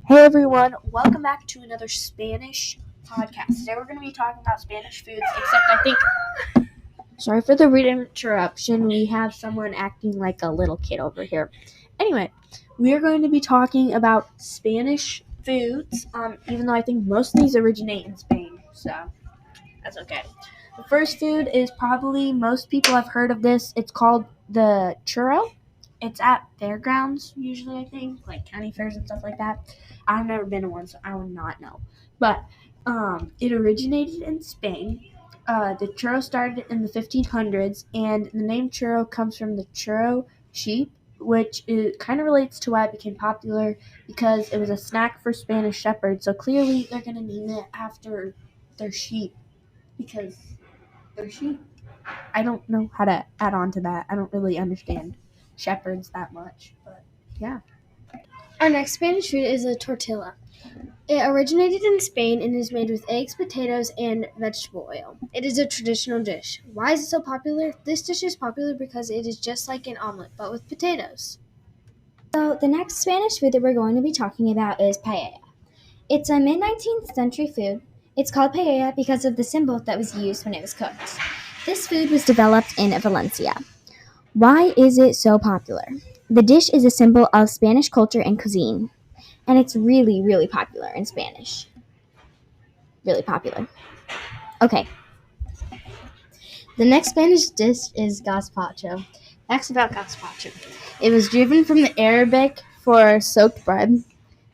Hey everyone, welcome back to another Spanish podcast. Today we're going to be talking about Spanish foods, except I think, sorry for the interruption, we have someone acting like a little kid over here. Anyway, we are going to be talking about Spanish foods, even though I think most of these originate in Spain, so that's okay. The first food is probably, most people have heard of this, it's called the churro. It's at fairgrounds, usually, I think, like county fairs and stuff like that. I've never been to one, so I would not know. But it originated in Spain. The churro started in the 1500s, and the name churro comes from the churro sheep, which kind of relates to why it became popular, because it was a snack for Spanish shepherds. So clearly they're going to name it after their sheep, because they're sheep. I don't know how to add on to that. I don't really understand shepherds that much, but yeah. Our next Spanish food is a tortilla. It originated in Spain and is made with eggs, potatoes, and vegetable oil. It is a traditional dish. Why is it so popular? This dish is popular because it is just like an omelet, but with potatoes. So the next Spanish food that we're going to be talking about is paella. It's a mid-19th century food. It's called paella because of the symbol that was used when it was cooked. This food was developed in Valencia. Why is it so popular? The dish is a symbol of Spanish culture and cuisine, and it's really, really popular in Spanish. Really popular. Okay. The next Spanish dish is gazpacho. Facts about gazpacho. It was driven from the Arabic for soaked bread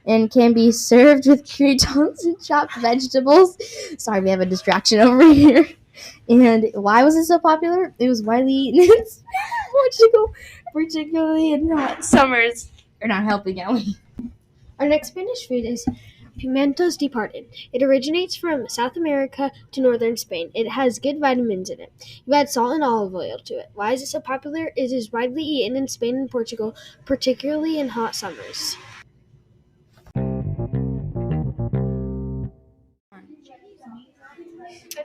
and can be served with croutons and chopped vegetables. Sorry, we have a distraction over here. And why was it so popular? It was widely eaten in Portugal, particularly in hot summers. We're not helping, Ellie. Our next Spanish food is pimentos de parted. It originates from South America to northern Spain. It has good vitamins in it. You add salt and olive oil to it. Why is it so popular? It is widely eaten in Spain and Portugal, particularly in hot summers.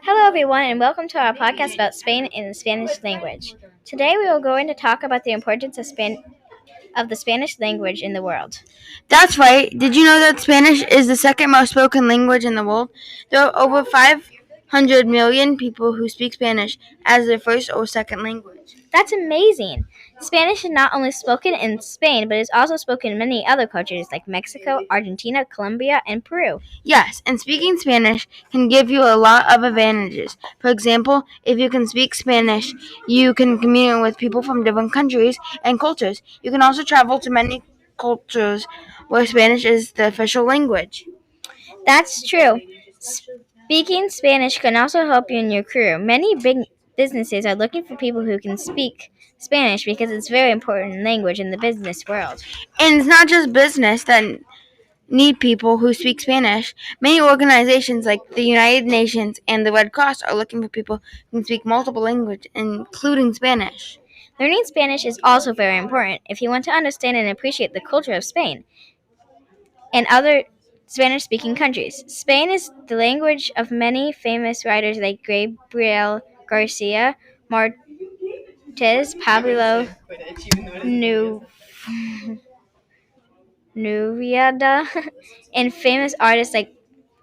Hello, everyone, and welcome to our podcast about Spain in the Spanish language. Today, we will go in to talk about the importance of the Spanish language in the world. That's right. Did you know that Spanish is the second most spoken language in the world? There are over 500 million people who speak Spanish as their first or second language. That's amazing! Spanish is not only spoken in Spain, but is also spoken in many other countries like Mexico, Argentina, Colombia, and Peru. Yes, and speaking Spanish can give you a lot of advantages. For example, if you can speak Spanish, you can communicate with people from different countries and cultures. You can also travel to many cultures where Spanish is the official language. That's true. Speaking Spanish can also help you in your career. Many big businesses are looking for people who can speak Spanish because it's a very important language in the business world. And it's not just business that need people who speak Spanish. Many organizations like the United Nations and the Red Cross are looking for people who can speak multiple languages, including Spanish. Learning Spanish is also very important if you want to understand and appreciate the culture of Spain and other Spanish-speaking countries. Spain is the language of many famous writers like Gabriel Garcia Marquez, Pablo Neruda, and famous artists like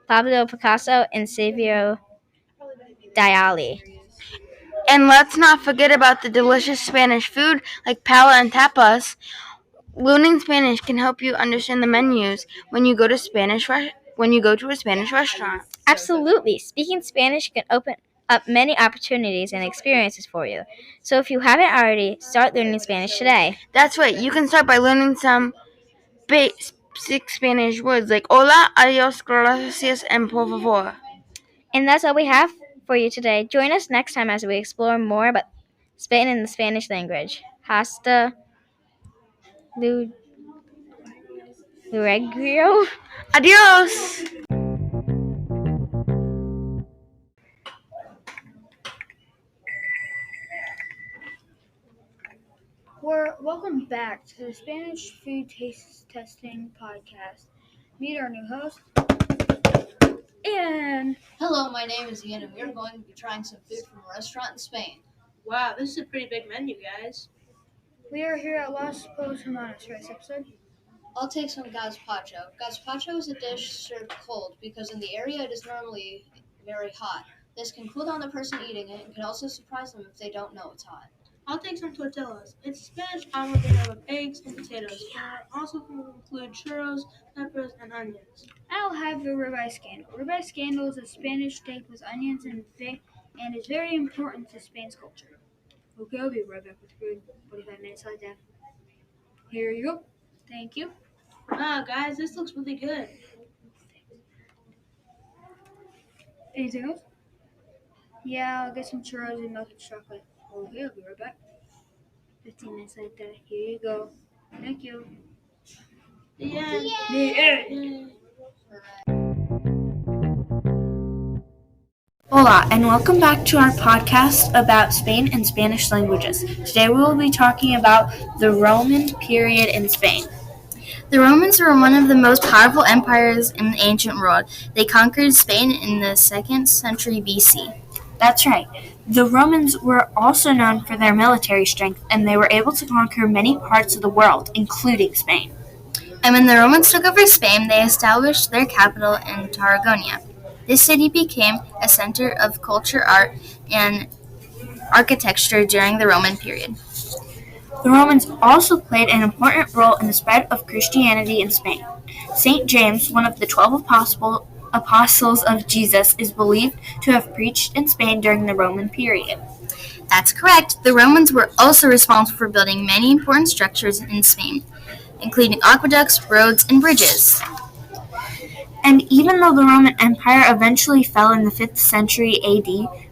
Pablo Picasso and Salvador Dali. And let's not forget about the delicious Spanish food like pala and tapas. Learning Spanish can help you understand the menus when you go to a Spanish restaurant. Absolutely. Speaking Spanish can open up many opportunities and experiences for you. So if you haven't already, start learning Spanish today. That's right. You can start by learning some basic Spanish words like hola, adios, gracias, and por favor. And that's all we have for you today. Join us next time as we explore more about Spain and the Spanish language. Hasta luego. Adios! Welcome back to the Spanish Food Taste Testing Podcast. Meet our new host, Ian. Hello, my name is Ian, and we are going to be trying some food from a restaurant in Spain. Wow, this is a pretty big menu, guys. We are here at Los Pollos Hermanos for this episode. I'll take some gazpacho. Gazpacho is a dish served cold because in the area it is normally very hot. This can cool down the person eating it and can also surprise them if they don't know it's hot. I'll take some tortillas. It's a Spanish omelet made up of eggs and potatoes, but also can include churros, peppers, and onions. I'll have the ribeye scandal. Ribeye scandal is a Spanish steak with onions and is very important to Spain's culture. Okay, I'll be right back with food. 45 minutes like that. Here you go. Thank you. Wow, guys, this looks really good. Anything else? Yeah, I'll get some churros and melted chocolate. Okay, I'll be right back. 15 minutes like that. Here you go. Thank you. The end. The end. Hola, and welcome back to our podcast about Spain and Spanish languages. Today we will be talking about the Roman period in Spain. The Romans were one of the most powerful empires in the ancient world. They conquered Spain in the 2nd century BC. That's right. The Romans were also known for their military strength, and they were able to conquer many parts of the world, including Spain. And when the Romans took over Spain, they established their capital in Tarragona. This city became a center of culture, art, and architecture during the Roman period. The Romans also played an important role in the spread of Christianity in Spain. St. James, one of the 12 apostles of Jesus, is believed to have preached in Spain during the Roman period. That's correct. The Romans were also responsible for building many important structures in Spain, including aqueducts, roads, and bridges. And even though the Roman Empire eventually fell in the 5th century AD,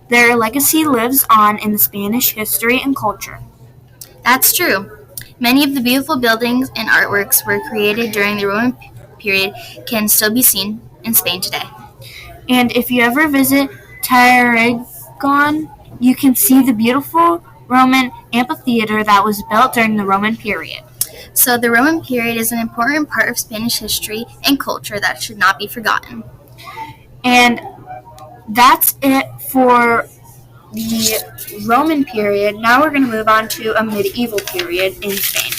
their legacy lives on in the Spanish history and culture. That's true. Many of the beautiful buildings and artworks were created during the Roman period can still be seen in Spain today. And if you ever visit Tarragona, you can see the beautiful Roman amphitheater that was built during the Roman period. So the Roman period is an important part of Spanish history and culture that should not be forgotten. And that's it for the Roman period. Now we're going to move on to a medieval period in Spain.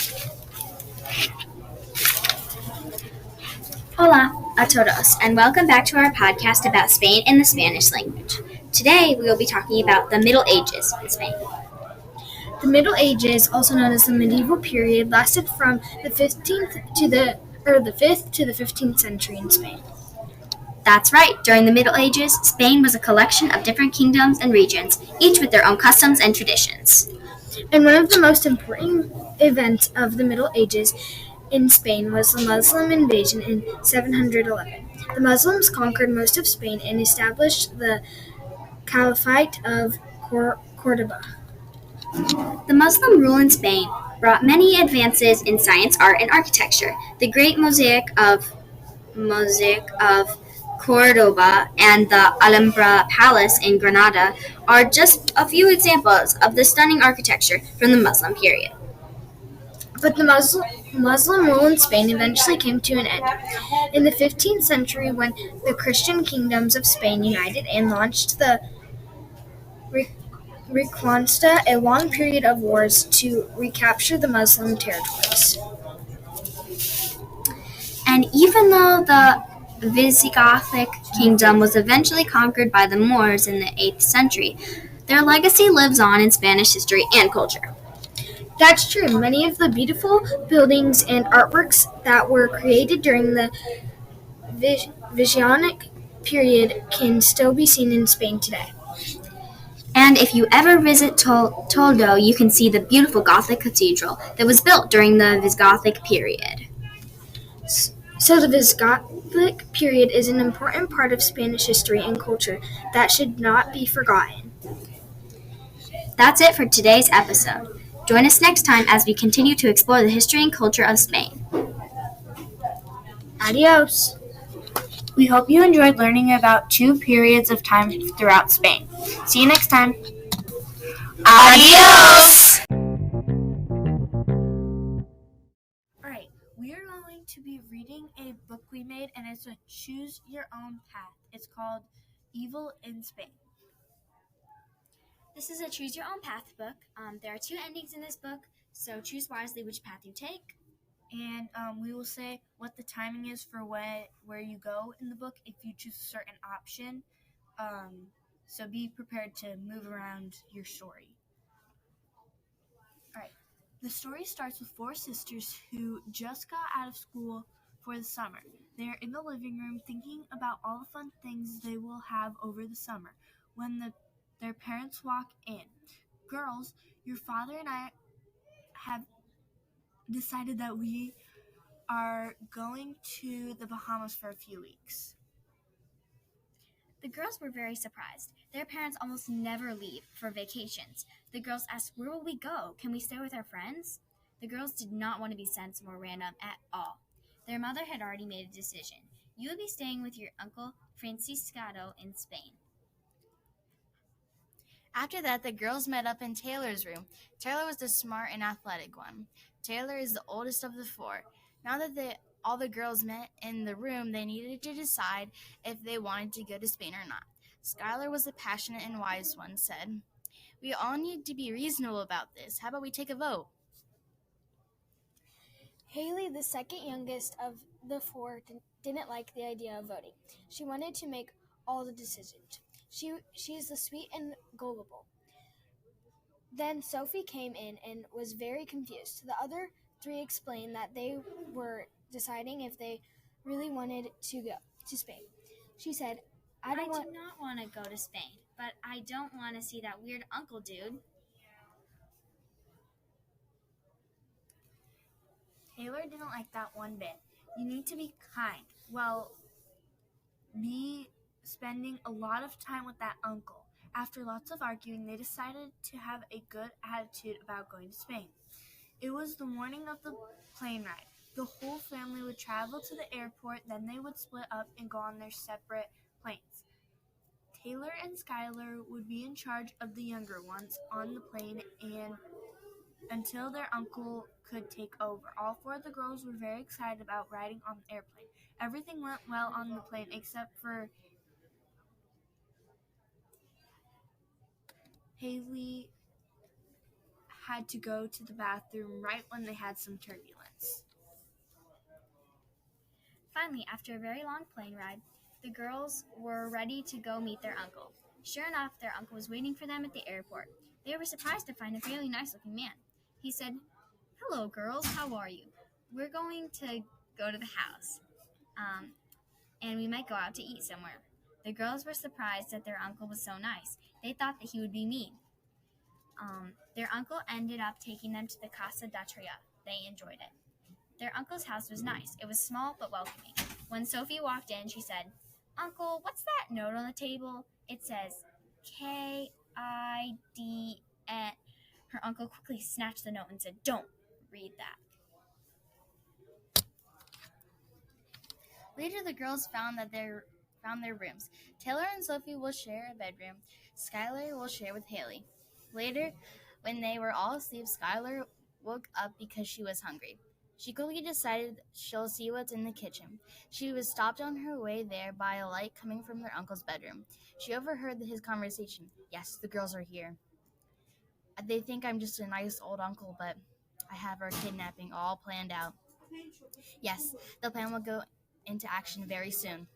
Hola a todos, and welcome back to our podcast about Spain and the Spanish language. Today we will be talking about the Middle Ages in Spain. The Middle Ages, also known as the medieval period, lasted from the 5th to the 15th century in Spain. That's right. During the Middle Ages, Spain was a collection of different kingdoms and regions, each with their own customs and traditions. And one of the most important events of the Middle Ages in Spain was the Muslim invasion in 711. The Muslims conquered most of Spain and established the Caliphate of Cordoba. The Muslim rule in Spain brought many advances in science, art, and architecture. The Great Mosaic of Cordoba and the Alhambra Palace in Granada are just a few examples of the stunning architecture from the Muslim period. But the Muslim rule in Spain eventually came to an end. In the 15th century, when the Christian kingdoms of Spain united and launched the Reconquista, a long period of wars to recapture the Muslim territories. And even though the Visigothic kingdom was eventually conquered by the Moors in the 8th century, their legacy lives on in Spanish history and culture. That's true. Many of the beautiful buildings and artworks that were created during the Visigothic period can still be seen in Spain today. And if you ever visit Toledo, you can see the beautiful Gothic cathedral that was built during the Visigothic period. So the Visigothic period is an important part of Spanish history and culture that should not be forgotten. That's it for today's episode. Join us next time as we continue to explore the history and culture of Spain. Adios. We hope you enjoyed learning about 2 periods of time throughout Spain. See you next time. Adios! Alright, we are going to be reading a book we made, and it's a Choose Your Own Path. It's called Evil in Spain. This is a Choose Your Own Path book. There are 2 endings in this book, so choose wisely which path you take. And we will say what the timing is for where you go in the book if you choose a certain option. So be prepared to move around your story. All right. The story starts with 4 sisters who just got out of school for the summer. They are in the living room thinking about all the fun things they will have over the summer when their parents walk in. Girls, your father and I have decided that we are going to the Bahamas for a few weeks. The girls were very surprised. Their parents almost never leave for vacations. The girls asked, "Where will we go? Can we stay with our friends?" The girls did not want to be sent somewhere random at all. Their mother had already made a decision. You would be staying with your uncle Franciscato in Spain. After that, the girls met up in Taylor's room. Taylor was the smart and athletic one. Taylor is the oldest of the 4. Now that all the girls met in the room, they needed to decide if they wanted to go to Spain or not. Skylar was the passionate and wise one, said, "We all need to be reasonable about this. How about we take a vote?" Haley, the second youngest of the 4, didn't like the idea of voting. She wanted to make all the decisions. She is the sweet and gullible. Then Sophie came in and was very confused. The other 3 explained that they were deciding if they really wanted to go to Spain. She said, I do not want to go to Spain, but I don't want to see that weird uncle dude. Taylor didn't like that one bit. You need to be kind. Well, be spending a lot of time with that uncle. After lots of arguing, they decided to have a good attitude about going to Spain. It was the morning of the plane ride. The whole family would travel to the airport, then they would split up and go on their separate planes. Taylor and Skylar would be in charge of the younger ones on the plane and until their uncle could take over. All 4 of the girls were very excited about riding on the airplane. Everything went well on the plane except for Haley had to go to the bathroom right when they had some turbulence. Finally, after a very long plane ride, the girls were ready to go meet their uncle. Sure enough, their uncle was waiting for them at the airport. They were surprised to find a fairly nice-looking man. He said, "Hello, girls. How are you? We're going to go to the house, and we might go out to eat somewhere." The girls were surprised that their uncle was so nice. They thought that he would be mean. Their uncle ended up taking them to the Casa da Tria. They enjoyed it. Their uncle's house was nice. It was small but welcoming. When Sophie walked in, she said, "Uncle, what's that note on the table? It says Kidn." Her uncle quickly snatched the note and said, "Don't read that." Later, the girls found their rooms. Taylor and Sophie will share a bedroom. Skylar will share with Haley. Later, when they were all asleep, Skylar woke up because she was hungry. She quickly decided she'll see what's in the kitchen. She was stopped on her way there by a light coming from their uncle's bedroom. She overheard his conversation. "Yes, the girls are here. They think I'm just a nice old uncle, but I have our kidnapping all planned out. Yes, the plan will go into action very soon."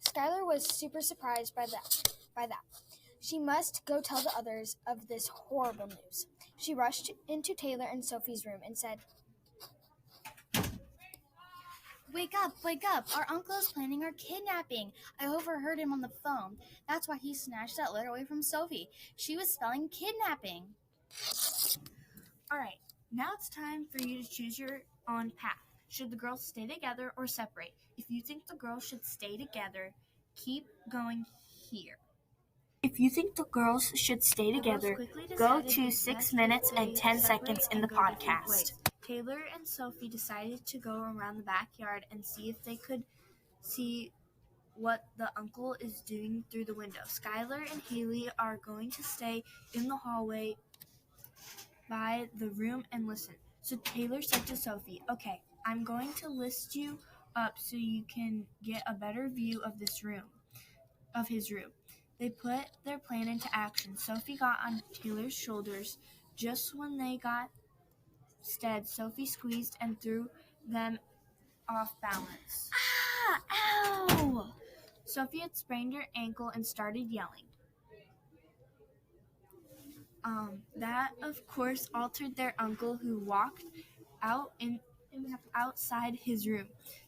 Skylar was super surprised by that. She must go tell the others of this horrible news. She rushed into Taylor and Sophie's room and said, Wake up. Our uncle is planning our kidnapping. I overheard him on the phone. That's why he snatched that letter away from Sophie. She was spelling kidnapping." All right, now it's time for you to choose your own path. Should the girls stay together or separate? If you think the girls should stay together, keep going here. If you think the girls should stay together, go to 6 minutes and 10 seconds in the podcast. Taylor and Sophie decided to go around the backyard and see if they could see what the uncle is doing through the window. Skylar and Haley are going to stay in the hallway by the room and listen. So Taylor said to Sophie, "Okay, I'm going to list you up so you can get a better view of his room. They put their plan into action. Sophie got on Taylor's shoulders. Just when they got stead, Sophie squeezed and threw them off balance. Ah! Ow! Sophie had sprained her ankle and started yelling. That, of course, altered their uncle, who walked outside his room.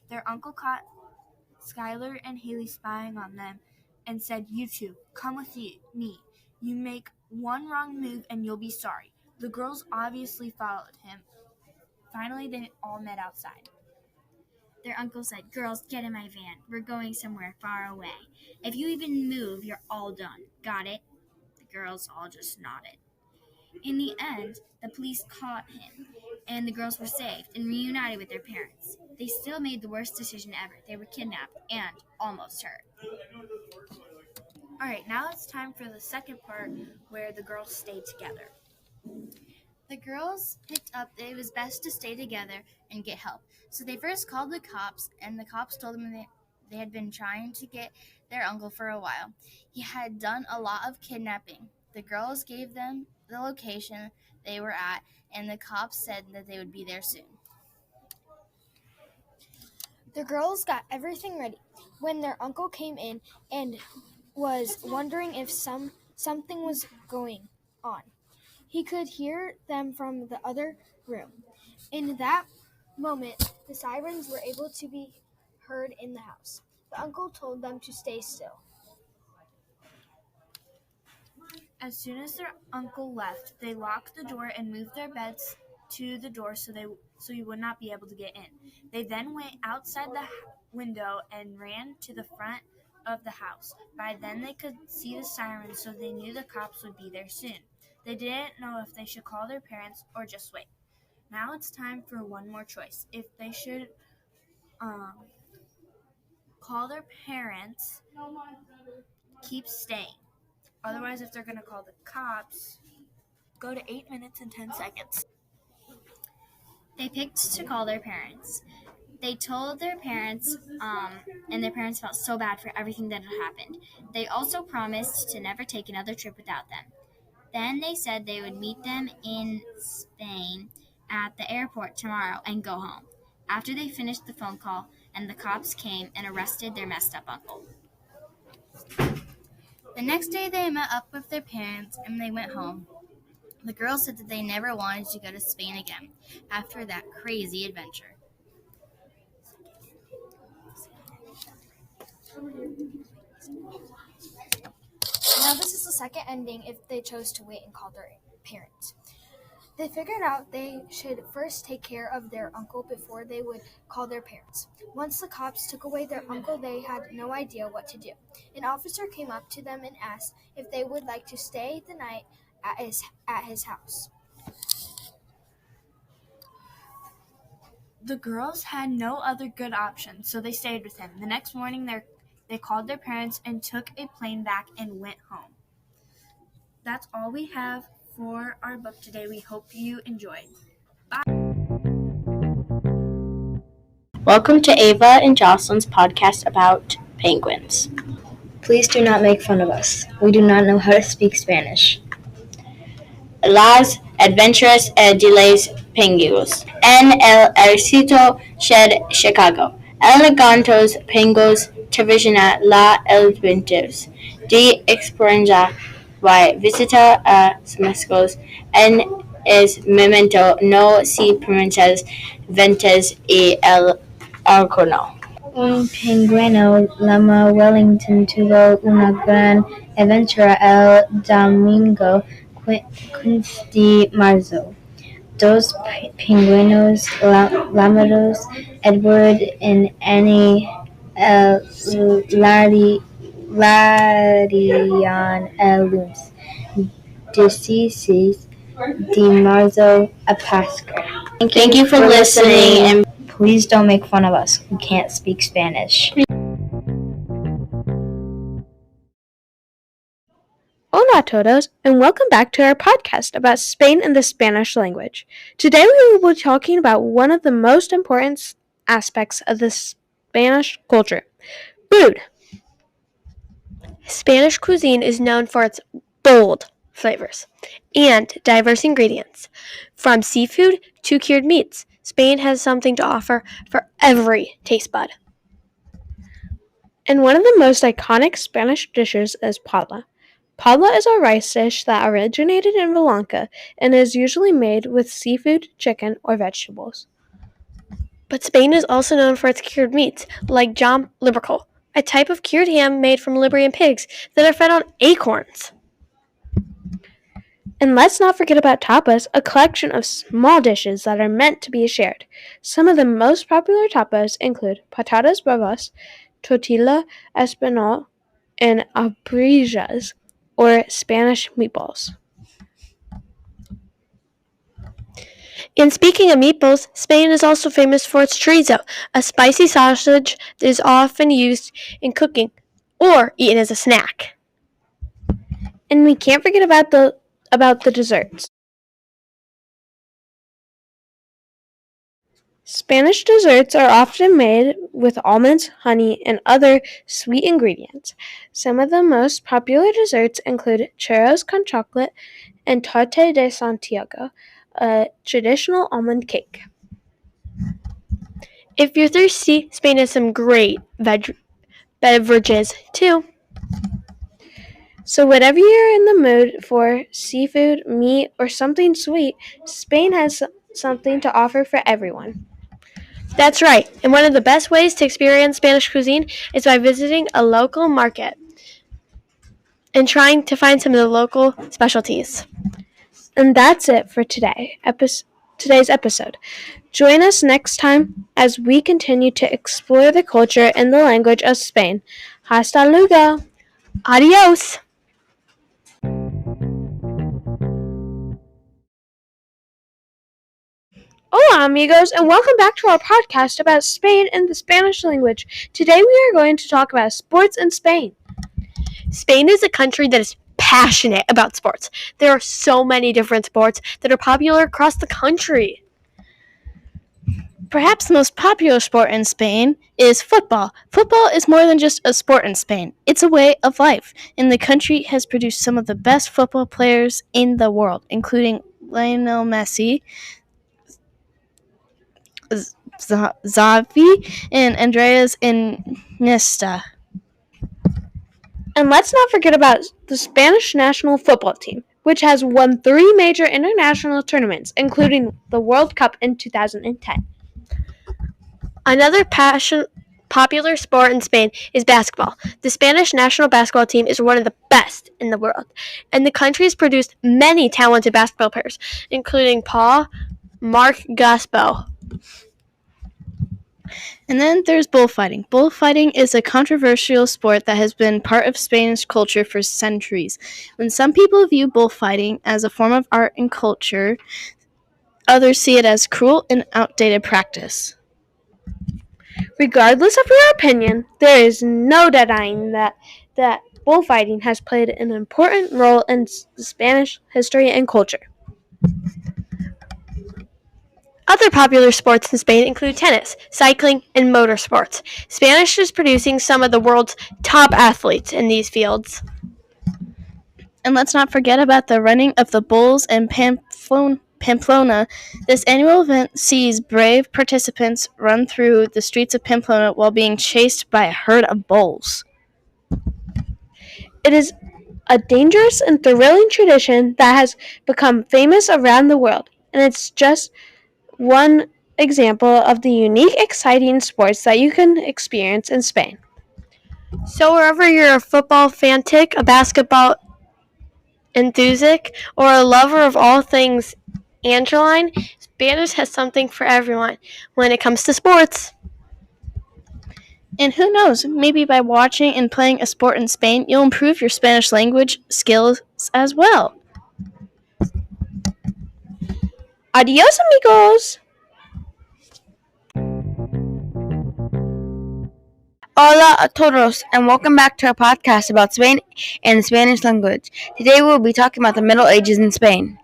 Their uncle caught Skylar and Haley spying on them and said, "You two, come with me. You make one wrong move and you'll be sorry." The girls obviously followed him. Finally, they all met outside. Their uncle said, "Girls, get in my van. We're going somewhere far away. If you even move, you're all done. Got it?" The girls all just nodded. In the end, the police caught him, and the girls were saved and reunited with their parents. They still made the worst decision ever. They were kidnapped and almost hurt. All right, now it's time for the second part where the girls stay together. The girls picked up that it was best to stay together and get help. So they first called the cops, and the cops told them they had been trying to get their uncle for a while. He had done a lot of kidnapping. The girls gave them the location they were at, and the cops said that they would be there soon. The girls got everything ready when their uncle came in and was wondering if something was going on. He could hear them from the other room. In that moment, the sirens were able to be heard in the house. The uncle told them to stay still. As soon as their uncle left, they locked the door and moved their beds to the door so you would not be able to get in. They then went outside the window and ran to the front of the house. By then they could see the sirens, so they knew the cops would be there soon. They didn't know if they should call their parents or just wait. Now it's time for one more choice. If they should call their parents, keep staying. Otherwise, if they're going to call the cops, go to 8 minutes and 10 seconds. They picked to call their parents. They told their parents, and their parents felt so bad for everything that had happened. They also promised to never take another trip without them. Then they said they would meet them in Spain at the airport tomorrow and go home. After they finished the phone call, and the cops came and arrested their messed up uncle. The next day they met up with their parents and they went home. The girls said that they never wanted to go to Spain again after that crazy adventure. Now this is the second ending if they chose to wait and call their parents. They figured out they should first take care of their uncle before they would call their parents. Once the cops took away their uncle, they had no idea what to do. An officer came up to them and asked if they would like to stay the night at his house. The girls had no other good option, so they stayed with him. The next morning, they called their parents and took a plane back and went home. That's all we have for our book today. We hope you enjoyed. Bye. Welcome to Ava and Jocelyn's podcast about penguins. Please do not make fun of us. We do not know how to speak Spanish. Las Adventuras de los Penguins. En el éxito de Chicago. Elegantos penguins termina la adventuras de experiencia y visita a México en es momento no se permiten ventas y el alcohol. Un pingüino llama Wellington tuvo una gran aventura el domingo 15 de marzo. Dos pingüinos llamados Edward y Annie ladrían el lunes 16 de marzo a Pascua. Thank you for listening, and please don't make fun of us. We can't speak Spanish. Hola todos, and welcome back to our podcast about Spain and the Spanish language. Today we will be talking about one of the most important aspects of the Spanish culture, food. Spanish cuisine is known for its bold flavors and diverse ingredients. From seafood to cured meats, Spain has something to offer for every taste bud. And one of the most iconic Spanish dishes is paella. Paella is a rice dish that originated in Valencia and is usually made with seafood, chicken, or vegetables. But Spain is also known for its cured meats, like jam liberico, a type of cured ham made from Liberian pigs that are fed on acorns. And let's not forget about tapas, a collection of small dishes that are meant to be shared. Some of the most popular tapas include patatas bravas, tortilla español, and abrillas, or Spanish meatballs. And speaking of meatballs, Spain is also famous for its chorizo, a spicy sausage that is often used in cooking or eaten as a snack. And we can't forget about the desserts. Spanish desserts are often made with almonds, honey, and other sweet ingredients. Some of the most popular desserts include churros con chocolate and tarte de Santiago, a traditional almond cake. If you're thirsty, Spain has some great beverages too. So whatever you're in the mood for, seafood, meat, or something sweet, Spain has something to offer for everyone. That's right, and one of the best ways to experience Spanish cuisine is by visiting a local market and trying to find some of the local specialties. And that's it for today's episode. Join us next time as we continue to explore the culture and the language of Spain. Hasta luego! Adios! Hola, amigos, and welcome back to our podcast about Spain and the Spanish language. Today we are going to talk about sports in Spain. Spain is a country that is passionate about sports. There are so many different sports that are popular across the country. Perhaps the most popular sport in Spain is football. Football is more than just a sport in Spain. It's a way of life, and the country has produced some of the best football players in the world, including Lionel Messi, Xavi, and Andreas Iniesta. And let's not forget about the Spanish national football team, which has won 3 major international tournaments, including the World Cup in 2010. Another popular sport in Spain is basketball. The Spanish national basketball team is one of the best in the world, and the country has produced many talented basketball players, including Marc Gasol. And then there's bullfighting. Bullfighting is a controversial sport that has been part of Spanish culture for centuries. When some people view bullfighting as a form of art and culture, others see it as cruel and outdated practice. Regardless of your opinion, there is no denying that bullfighting has played an important role in Spanish history and culture. Other popular sports in Spain include tennis, cycling, and motorsports. Spanish is producing some of the world's top athletes in these fields. And let's not forget about the running of the bulls in Pamplona. This annual event sees brave participants run through the streets of Pamplona while being chased by a herd of bulls. It is a dangerous and thrilling tradition that has become famous around the world, and it's just one example of the unique, exciting sports that you can experience in Spain. So wherever you're a football fanatic, a basketball enthusiast, or a lover of all things Angeline, Spanish has something for everyone when it comes to sports. And who knows, maybe by watching and playing a sport in Spain, you'll improve your Spanish language skills as well. Adios, amigos! Hola a todos, and welcome back to our podcast about Spain and the Spanish language. Today we'll be talking about the Middle Ages in Spain.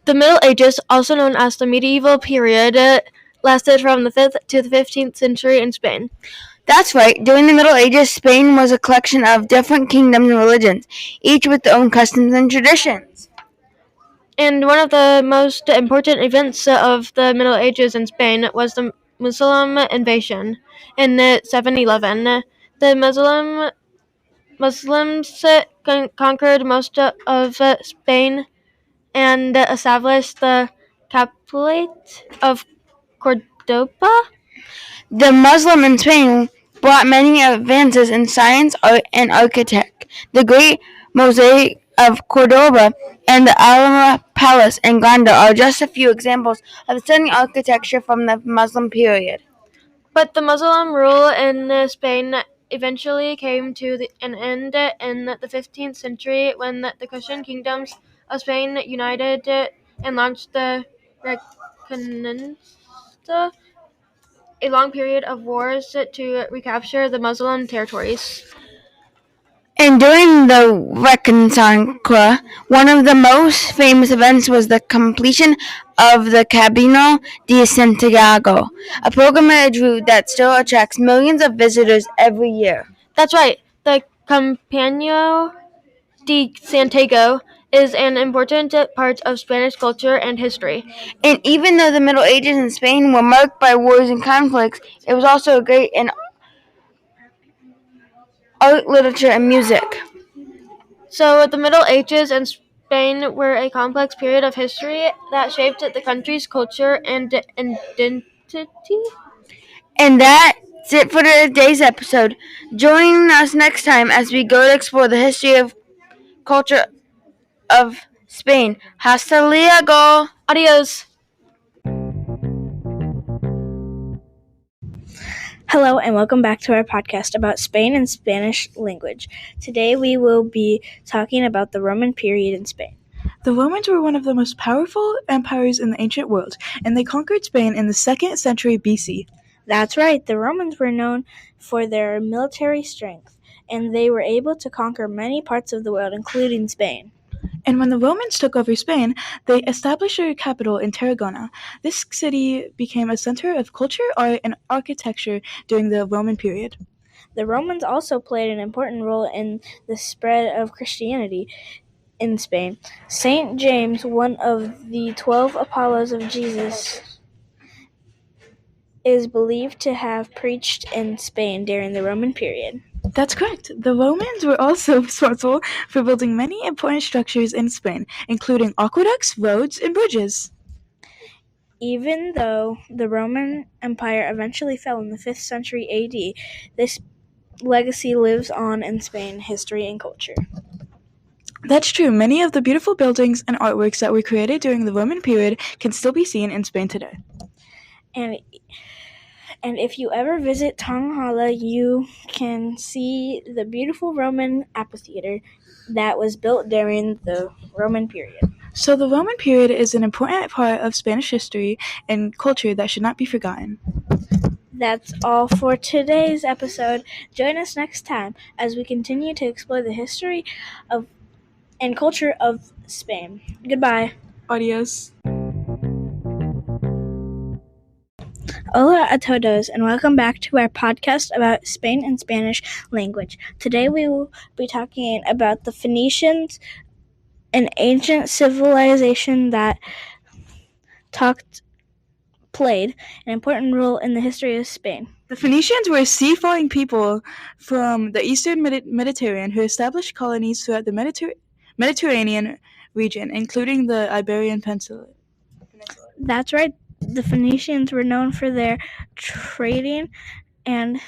The Middle Ages, also known as the medieval period, lasted from the 5th to the 15th century in Spain. That's right. During the Middle Ages, Spain was a collection of different kingdoms and religions, each with their own customs and traditions. And one of the most important events of the Middle Ages in Spain was the Muslim invasion in 711. The Muslims conquered most of Spain and established the Caliphate of Cordoba. The Muslim in Spain brought many advances in science, art, and architecture. The Great Mosaic of Cordoba and the Alhambra Palace in Granada are just a few examples of stunning architecture from the Muslim period. But the Muslim rule in Spain eventually came to an end in the 15th century when the Christian kingdoms of Spain united and launched the Reconquista, a long period of wars to recapture the Muslim territories. And during the Reconquista, one of the most famous events was the completion of the Camino de Santiago, a pilgrimage route that still attracts millions of visitors every year. That's right. The Camino de Santiago is an important part of Spanish culture and history. And even though the Middle Ages in Spain were marked by wars and conflicts, it was also great in art, literature, and music. So the Middle Ages in Spain were a complex period of history that shaped the country's culture and identity. And that's it for today's episode. Join us next time as we go to explore the history of culture of Spain. Hasta luego! Adios. Hello and welcome back to our podcast about Spain and Spanish language. Today we will be talking about the Roman period in Spain. The Romans were one of the most powerful empires in the ancient world, and they conquered Spain in the 2nd century BC. That's right, the Romans were known for their military strength, and they were able to conquer many parts of the world, including Spain. And when the Romans took over Spain, they established their capital in Tarragona. This city became a center of culture, art, and architecture during the Roman period. The Romans also played an important role in the spread of Christianity in Spain. Saint James, one of the 12 apostles of Jesus, is believed to have preached in Spain during the Roman period. That's correct. The Romans were also responsible for building many important structures in Spain, including aqueducts, roads, and bridges. Even though the Roman Empire eventually fell in the 5th century AD, this legacy lives on in Spain history and culture. That's true. Many of the beautiful buildings and artworks that were created during the Roman period can still be seen in Spain today. And if you ever visit Tonghalla, you can see the beautiful Roman amphitheater that was built during the Roman period. So the Roman period is an important part of Spanish history and culture that should not be forgotten. That's all for today's episode. Join us next time as we continue to explore the history of and culture of Spain. Goodbye. Adios. Hola a todos, and welcome back to our podcast about Spain and Spanish language. Today we will be talking about the Phoenicians, an ancient civilization that played an important role in the history of Spain. The Phoenicians were seafaring people from the eastern Mediterranean who established colonies throughout the Mediterranean region, including the Iberian Peninsula. That's right. The Phoenicians were known for their trading and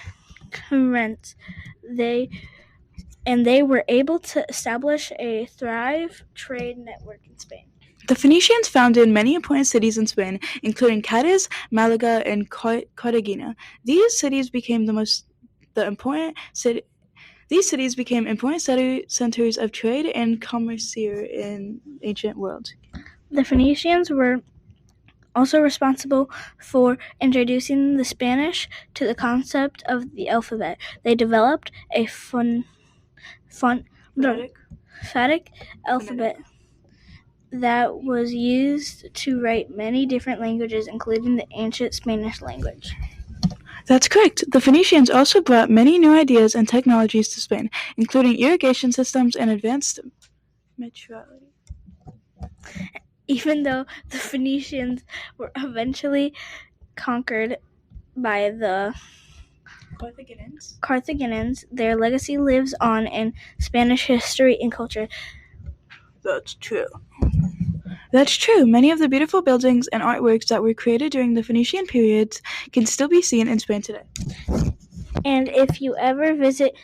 commerce. They were able to establish a thriving trade network in Spain. The Phoenicians founded many important cities in Spain, including Cadiz, Malaga, and Cartagena. These cities became important centers of trade and commerce in ancient world. The Phoenicians were also responsible for introducing the Spanish to the concept of the alphabet. They developed a phonetic alphabet that was used to write many different languages, including the ancient Spanish language. That's correct. The Phoenicians also brought many new ideas and technologies to Spain, including irrigation systems and advanced metrology. Even though the Phoenicians were eventually conquered by the Carthaginians, their legacy lives on in Spanish history and culture. That's true. Many of the beautiful buildings and artworks that were created during the Phoenician periods can still be seen in Spain today. And if you ever visit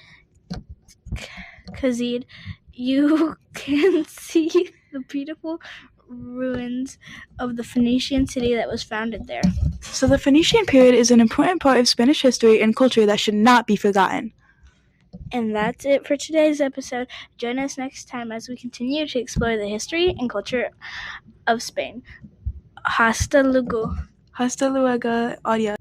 Kazid, you can see the beautiful ruins of the Phoenician city that was founded there. So the Phoenician period is an important part of Spanish history and culture that should not be forgotten. And that's it for today's episode. Join us next time as we continue to explore the history and culture of Spain. Hasta luego. Hasta luego, adios.